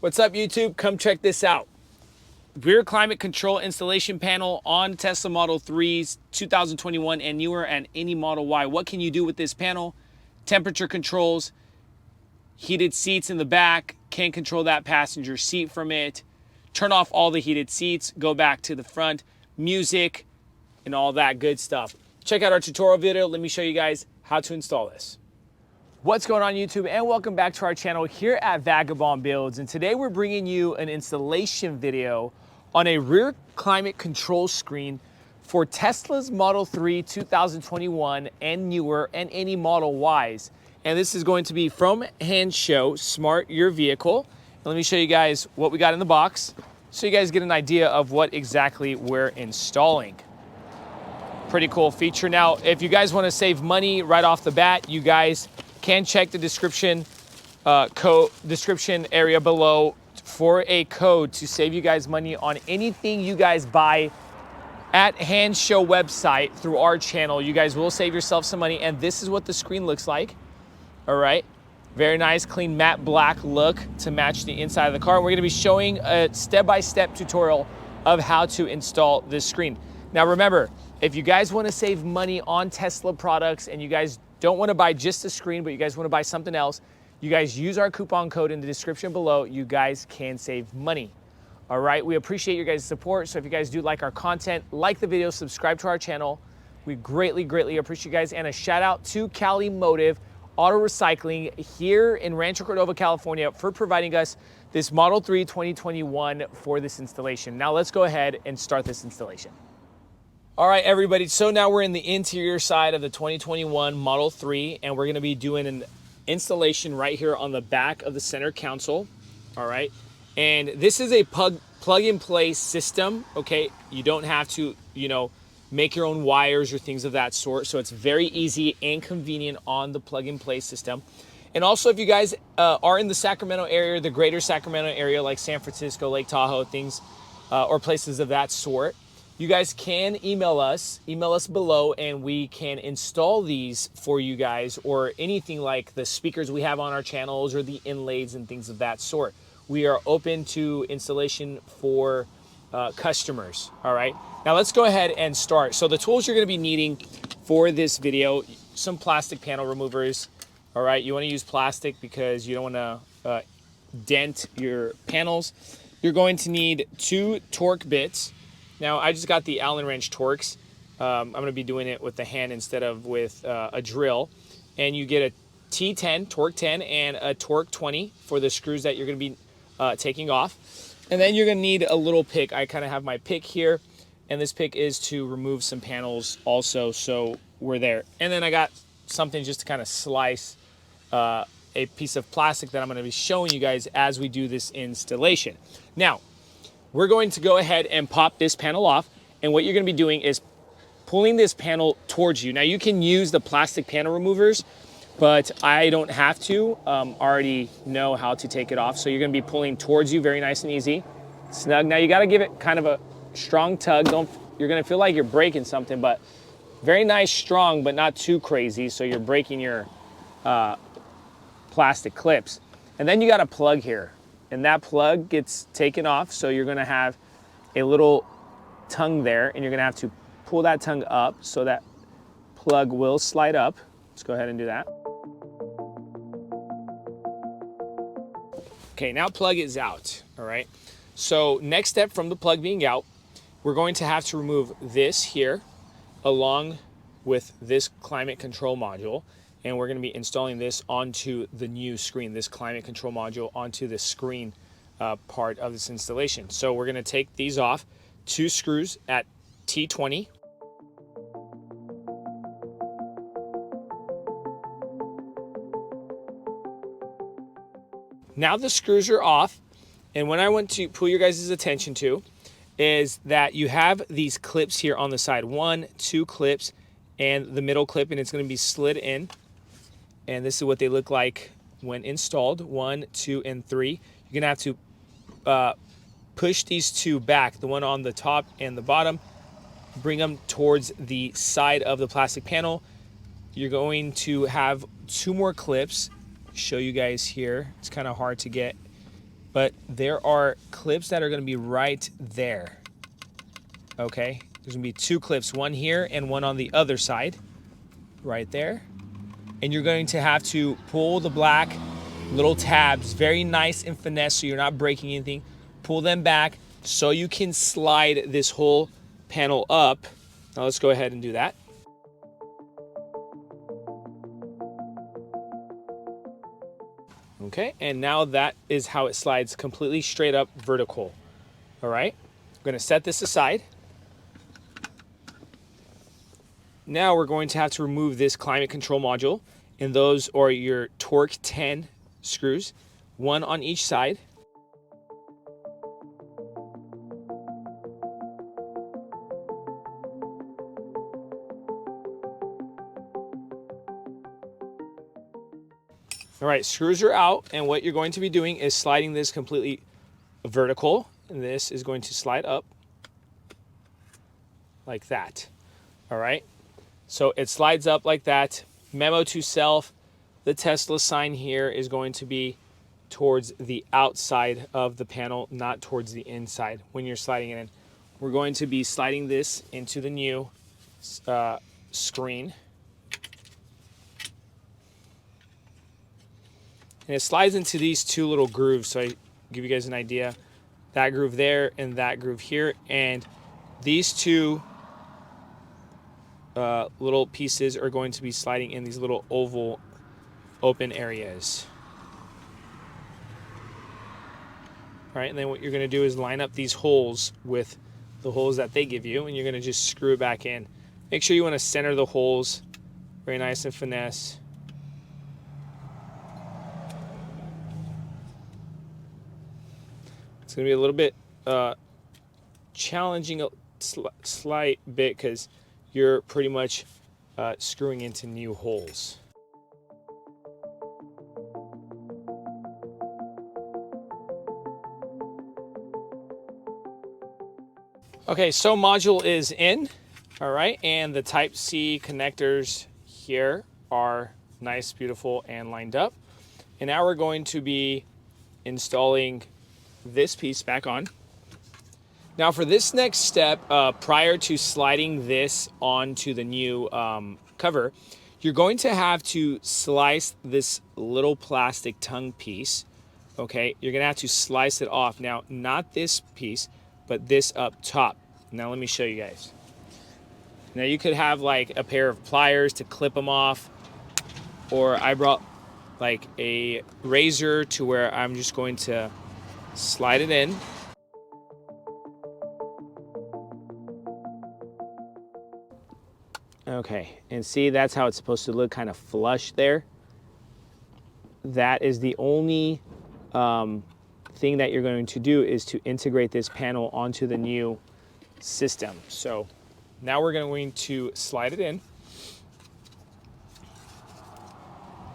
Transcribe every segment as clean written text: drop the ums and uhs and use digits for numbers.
What's up, YouTube? Come check this out. Rear climate control installation panel on Tesla Model 3s, 2021 and newer, and any Model Y. What can you do with this panel? Temperature controls, heated seats in the back, can control that passenger seat from it, turn off all the heated seats, go back to the front, music, and all that good stuff. Check out our tutorial video. Let me show you guys how to install this. What's going on, YouTube, and welcome back to our channel here at Vagabond Builds. And today we're bringing you an installation video on a rear climate control screen for Tesla's Model 3 2021 and newer, and any Model Ys. And this is going to be from Hansshow, Smart Your Vehicle. And let me show you guys what we got in the box so you guys get an idea of what exactly we're installing. Pretty cool feature. Now, if you guys want to save money right off the bat, you guys can check the description area below for a code to save you guys money on anything you guys buy at Hansshow website through our channel. You guys will save yourself some money, and this is what the screen looks like. All right, very nice, clean matte black look to match the inside of the car. We're going to be showing a step-by-step tutorial of how to install this screen. Now remember, if you guys want to save money on Tesla products and you guys don't want to buy just the screen, but you guys want to buy something else, you guys use our coupon code in the description below. You guys can save money. All right, we appreciate your guys' support. So if you guys do like our content, like the video, subscribe to our channel. We greatly appreciate you guys. And a shout out to Cali Motive Auto Recycling here in Rancho Cordova, California, for providing us this Model 3 2021 for this installation. Now let's go ahead and start this installation. All right, everybody, so now we're in the interior side of the 2021 Model 3, and we're gonna be doing an installation right here on the back of the center console. All right, and this is a plug-and-play system, okay? You don't have to, make your own wires or things of that sort, so it's very easy and convenient on the plug-and-play system. And also, if you guys are in the Sacramento area, the greater Sacramento area, like San Francisco, Lake Tahoe, things, or places of that sort, you guys can email us below, and we can install these for you guys, or anything like the speakers we have on our channels or the inlays and things of that sort. We are open to installation for customers. All right, now let's go ahead and start. So the tools you're going to be needing for this video: some plastic panel removers. All right, you want to use plastic because you don't want to dent your panels. You're going to need 2 torque bits. Now, I just got the Allen wrench Torx. I'm going to be doing it with the hand instead of with a drill. And you get a T10, Torque 10, and a Torque 20 for the screws that you're going to be taking off. And then you're going to need a little pick. I kind of have my pick here, and this pick is to remove some panels also, so we're there. And then I got something just to kind of slice a piece of plastic that I'm going to be showing you guys as we do this installation. Now, we're going to go ahead and pop this panel off, and what you're going to be doing is pulling this panel towards you. Now, you can use the plastic panel removers, but I don't have to. Already know how to take it off, so you're going to be pulling towards you, very nice and easy, snug. Now, you got to give it kind of a strong tug. You're going to feel like you're breaking something, but very nice, strong, but not too crazy, so you're breaking your plastic clips. And then you got a plug here, and that plug gets taken off, so you're going to have a little tongue there, and you're going to have to pull that tongue up so that plug will slide up. Let's go ahead and do that. Okay, now plug is out. All right, so next step from the plug being out, we're going to have to remove this here along with this climate control module, and we're going to be installing this onto the new screen, this climate control module onto the screen part of this installation. So we're going to take these off, 2 screws at T20. Now the screws are off, and what I want to pull your guys' attention to is that you have these clips here on the side, 1, 2 clips, and the middle clip, and it's going to be slid in. And this is what they look like when installed, 1, 2, and 3. You're gonna have to push these 2 back, the one on the top and the bottom, bring them towards the side of the plastic panel. You're going to have 2 more clips. Show you guys here. It's kind of hard to get but there are clips that are going to be right there. Okay, there's going to be 2 clips, one here and one on the other side, right there. And you're going to have to pull the black little tabs, very nice and finesse so you're not breaking anything. Pull them back so you can slide this whole panel up. Now let's go ahead and do that. Okay, and now that is how it slides, completely straight up vertical. All right, I'm gonna set this aside. Now we're going to have to remove this climate control module, and those are your torque 10 screws, 1 on each side. All right, screws are out, and what you're going to be doing is sliding this completely vertical, and this is going to slide up like that. All right, so it slides up like that. Memo to self, the Tesla sign here is going to be towards the outside of the panel, not towards the inside when you're sliding it in. We're going to be sliding this into the new screen. And it slides into these 2 little grooves, so I give you guys an idea. That groove there and that groove here. And these 2 little pieces are going to be sliding in these little oval open areas. All right, and then what you're going to do is line up these holes with the holes that they give you, and you're going to just screw it back in. Make sure you want to center the holes, very nice and finesse. It's going to be a little bit challenging, a slight bit, because you're pretty much screwing into new holes. Okay, so module is in, all right, and the Type-C connectors here are nice, beautiful, and lined up. And now we're going to be installing this piece back on. Now for this next step, prior to sliding this onto the new cover, you're going to have to slice this little plastic tongue piece, okay? You're gonna have to slice it off. Now, not this piece, but this up top. Now let me show you guys. Now you could have like a pair of pliers to clip them off, or I brought like a razor to where I'm just going to slide it in. Okay, and see, that's how it's supposed to look, kind of flush there. That is the only thing that you're going to do, is to integrate this panel onto the new system. So now we're going to slide it in.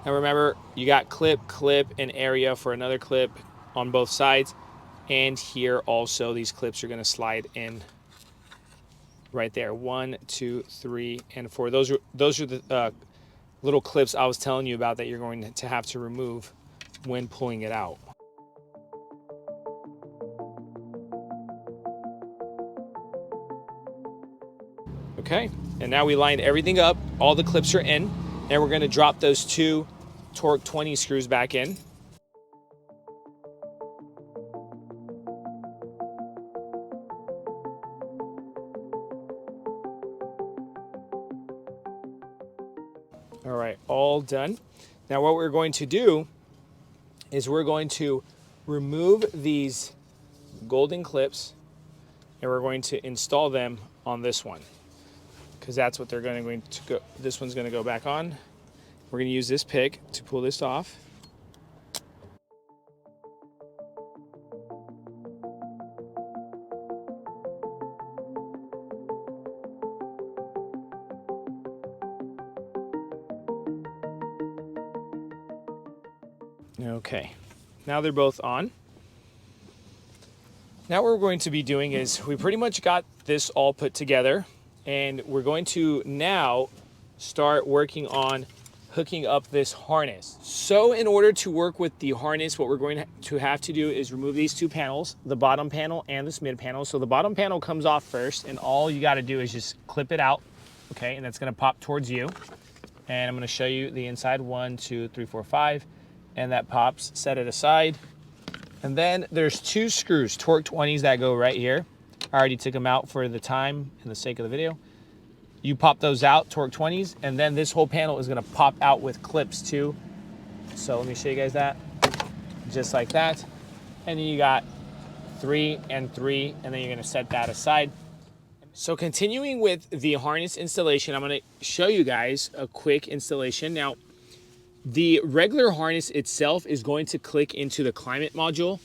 Now remember, you got clip, and area for another clip on both sides. And here also, these clips are going to slide in right there. 1, 2, 3, and 4. Those are the little clips I was telling you about that you're going to have to remove when pulling it out. Okay, and now we lined everything up. All the clips are in, and we're going to drop those 2 torque 20 screws back in. All right, all done. Now what we're going to do is we're going to remove these golden clips, and we're going to install them on this one, because that's what they're going to go. This one's going to go back on. We're going to use this pick to pull this off. Okay, now they're both on. Now what we're going to be doing is, we pretty much got this all put together, and we're going to now start working on hooking up this harness. So in order to work with the harness, what we're going to have to do is remove these two panels, the bottom panel and this mid panel. So the bottom panel comes off first, and all you got to do is just clip it out, okay? And that's going to pop towards you. And I'm going to show you the inside, 1, 2, 3, 4, 5, and that pops. Set it aside. And then there's two screws, torque 20s, that go right here. I already took them out for the time and the sake of the video. You pop those out, torque 20s, and then this whole panel is gonna pop out with clips too. So let me show you guys that. Just like that. And then you got 3 and 3, and then you're gonna set that aside. So continuing with the harness installation, I'm gonna show you guys a quick installation. Now, the regular harness itself is going to click into the climate module,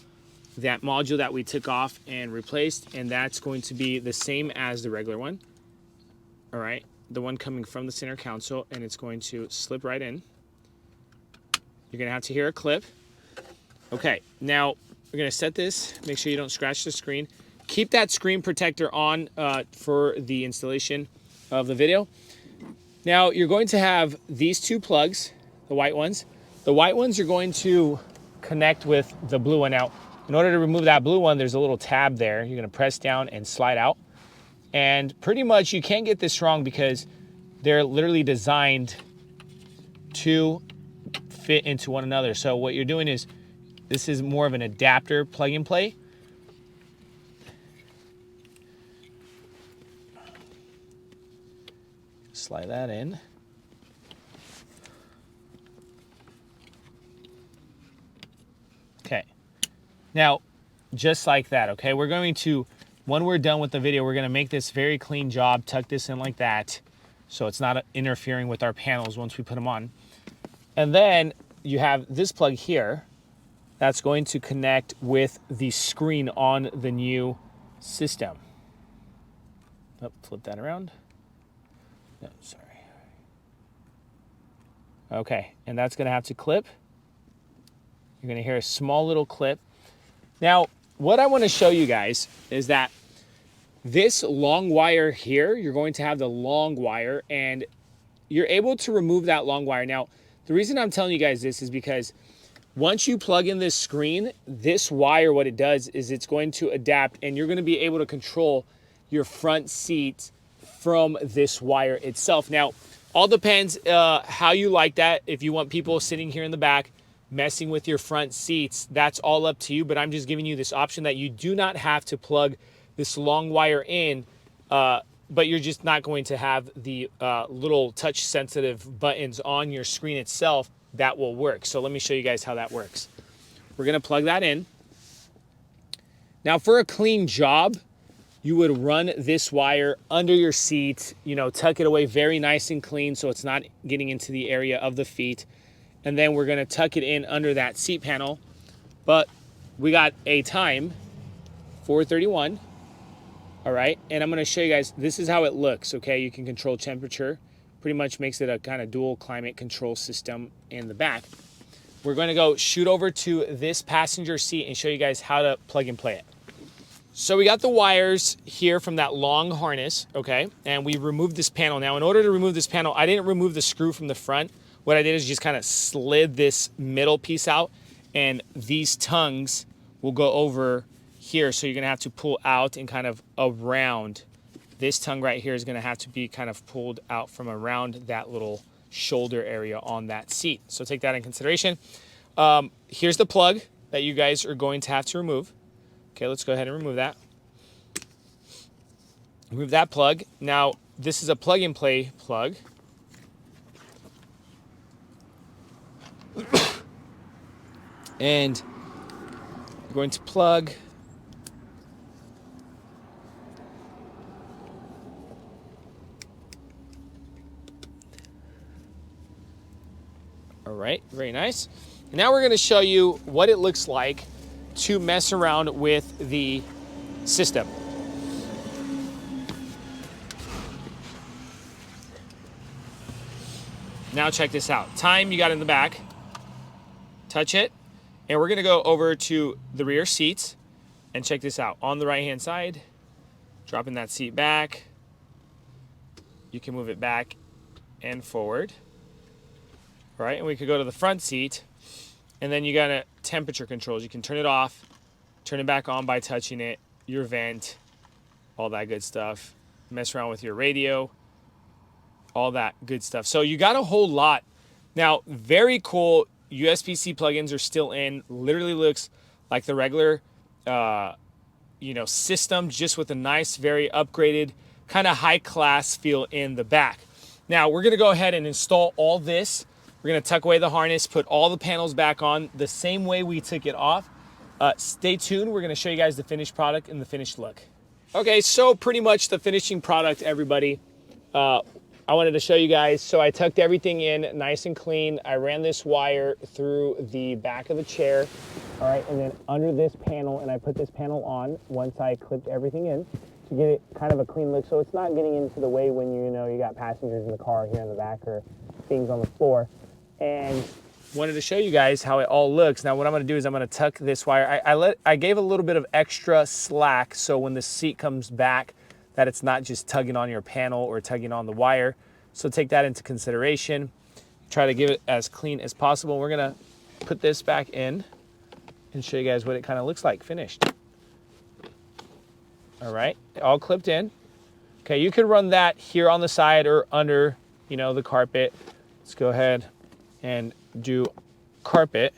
that module that we took off and replaced, and that's going to be the same as the regular one. All right, the one coming from the center console, and it's going to slip right in. You're gonna have to hear a clip. Okay, now we're gonna set this, make sure you don't scratch the screen. Keep that screen protector on for the installation of the video. Now you're going to have these two plugs, the white ones. The white ones are going to connect with the blue one. Now, in order to remove that blue one, there's a little tab there. You're gonna press down and slide out. And pretty much you can't get this wrong because they're literally designed to fit into one another. So what you're doing is, this is more of an adapter plug and play. Slide that in. Okay. Now, just like that, okay? We're going to, when we're done with the video, we're gonna make this very clean job, tuck this in like that, so it's not interfering with our panels once we put them on. And then you have this plug here that's going to connect with the screen on the new system. Oh, flip that around. No, sorry. Okay, and that's gonna have to clip. You're gonna hear a small little clip. Now, what I wanna show you guys is that this long wire here, you're going to have the long wire, and you're able to remove that long wire. Now, the reason I'm telling you guys this is because once you plug in this screen, this wire, what it does is it's going to adapt, and you're gonna be able to control your front seat from this wire itself. Now, all depends how you like that. If you want people sitting here in the back messing with your front seats, that's all up to you, but I'm just giving you this option that you do not have to plug this long wire in, but you're just not going to have the little touch sensitive buttons on your screen itself. That will work. So let me show you guys how that works. We're gonna plug that in. Now, for a clean job, you would run this wire under your seat, you know, tuck it away very nice and clean so it's not getting into the area of the feet. And then we're gonna tuck it in under that seat panel. But we got a time, 4:31, all right? And I'm gonna show you guys, this is how it looks, okay? You can control temperature. Pretty much makes it a kind of dual climate control system in the back. We're gonna go shoot over to this passenger seat and show you guys how to plug and play it. So we got the wires here from that long harness, okay? And we removed this panel. Now, in order to remove this panel, I didn't remove the screw from the front. What I did is just kind of slid this middle piece out, and these tongues will go over here. So you're gonna have to pull out and kind of around. This tongue right here is gonna have to be kind of pulled out from around that little shoulder area on that seat. So take that in consideration. Here's the plug that you guys are going to have to remove. Okay, let's go ahead and remove that. Remove that plug. Now, this is a plug and play plug. And we're going to plug all right, very nice. And now we're going to show you what it looks like to mess around with the system. Now check this out. Time you got in the back. Touch it. And we're gonna go over to the rear seats and check this out. On the right-hand side, dropping that seat back. You can move it back and forward. All right, and we could go to the front seat, and then you got a temperature controls. You can turn it off, turn it back on by touching it, your vent, all that good stuff. Mess around with your radio, all that good stuff. So you got a whole lot. Now, very cool. USB-C plugins are still in. Literally looks like the regular, system, just with a nice, very upgraded, kind of high-class feel in the back. Now, we're going to go ahead and install all this. We're going to tuck away the harness, put all the panels back on the same way we took it off. Stay tuned. We're going to show you guys the finished product and the finished look. Okay, so pretty much the finishing product, everybody. I wanted to show you guys. So I tucked everything in nice and clean. I ran this wire through the back of the chair. All right, and then under this panel, and I put this panel on once I clipped everything in to get it kind of a clean look. So it's not getting into the way when you got passengers in the car here in the back or things on the floor. And wanted to show you guys how it all looks. Now what I'm going to do is I'm going to tuck this wire. I gave a little bit of extra slack so when the seat comes back that it's not just tugging on your panel or tugging on the wire. So take that into consideration. Try to give it as clean as possible. We're going to put this back in and show you guys what it kind of looks like finished. All right, all clipped in. Okay, you can run that here on the side or under, the carpet. Let's go ahead and do carpet.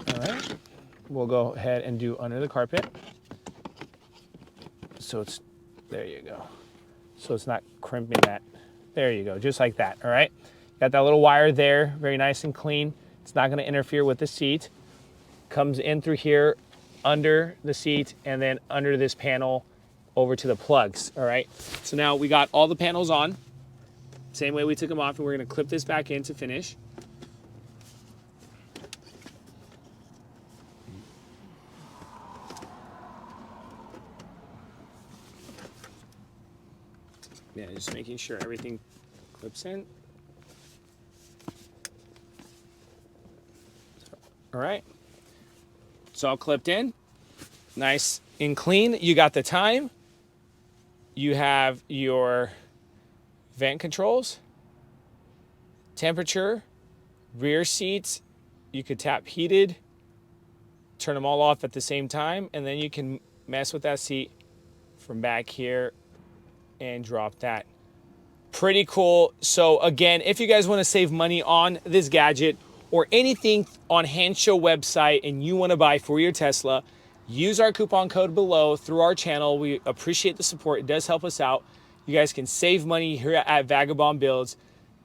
All right, we'll go ahead and do under the carpet. So there you go. So it's not crimping that. There you go, just like that, all right? Got that little wire there, very nice and clean. It's not gonna interfere with the seat. Comes in through here, under the seat, and then under this panel, over to the plugs, all right? So now we got all the panels on, same way we took them off, and we're gonna clip this back in to finish. Yeah, just making sure everything clips in. All right, it's all clipped in, nice and clean. You got the time. You have your vent controls, temperature, rear seats. You could tap heated, turn them all off at the same time, and then you can mess with that seat from back here and drop that. Pretty cool. So again, if you guys want to save money on this gadget or anything on Hansshow website and you want to buy for your Tesla, use our coupon code below through our channel. We appreciate the support. It does help us out. You guys can save money here at Vagabond Builds.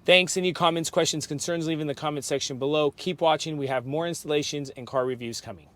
Thanks. Any comments, questions, concerns, leave in the comment section below. Keep watching. We have more installations and car reviews coming.